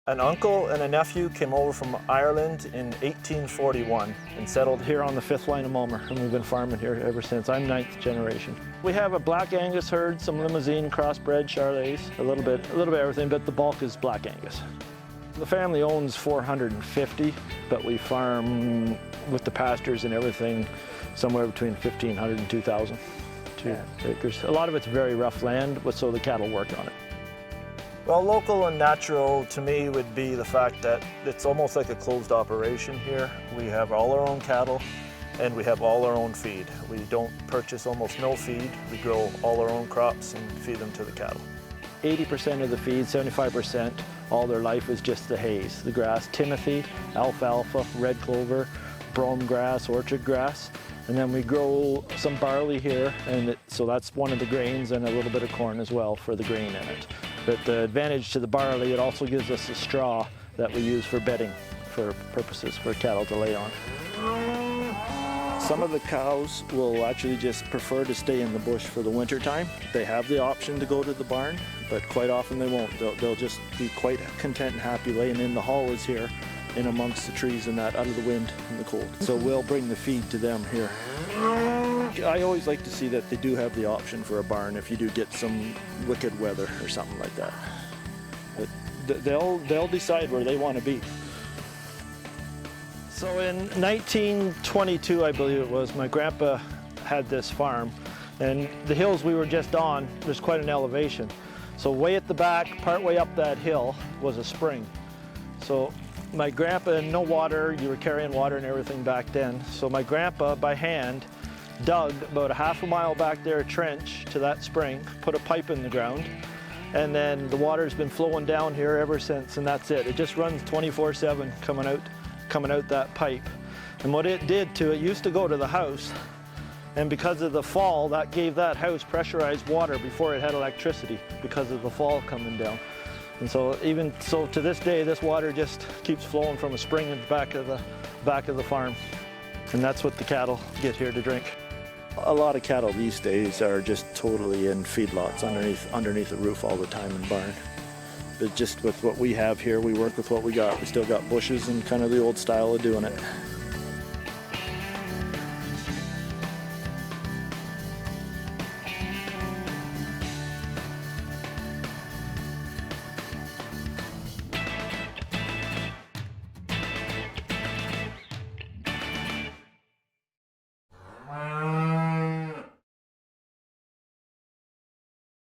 An uncle and a nephew came over from Ireland in 1841 and settled here on the 5th line of Mulmer, and we've been farming here ever since. I'm 9th generation. We have a Black Angus herd, some Limousin, crossbred, Charolais, a little bit everything, but the bulk is Black Angus. The family owns 450, but we farm with the pastures and everything somewhere between 1,500 and 2,000 acres. A lot of it's very rough land, so the cattle work on it. Well, local and natural to me would be the fact that it's almost like a closed operation here. We have all our own cattle and we have all our own feed. We don't purchase almost no feed. We grow all our own crops and feed them to the cattle. 80% of the feed, 75%, all their life is just the hays, the grass, timothy, alfalfa, red clover, brome grass, orchard grass. And then we grow some barley here, and so that's one of the grains, and a little bit of corn as well for the grain in it. But the advantage to the barley, it also gives us a straw that we use for bedding for purposes for cattle to lay on. Some of the cows will actually just prefer to stay in the bush for the winter time. They have the option to go to the barn, but quite often they won't. They'll just be quite content and happy laying in the hollows here in amongst the trees and that, out of the wind and the cold. So we'll bring the feed to them here. I always like to see that they do have the option for a barn if you do get some wicked weather or something like that. But they'll decide where they want to be. So in 1922, I believe it was, my grandpa had this farm, and the hills we were just on, there's quite an elevation. So way at the back, part way up that hill, was a spring. So my grandpa, no water, you were carrying water and everything back then. So my grandpa, by hand, dug about a half a mile back there, a trench to that spring, put a pipe in the ground, and then the water's been flowing down here ever since, and that's it. It just runs 24/7 coming out that pipe. And what it did to it, used to go to the house, and because of the fall, that gave that house pressurized water before it had electricity because of the fall coming down. And so even so, to this day, this water just keeps flowing from a spring in the back of the farm. And that's what the cattle get here to drink. A lot of cattle these days are just totally in feedlots underneath the roof all the time in barn. But just with what we have here, we work with what we got. We still got bushes and kind of the old style of doing it.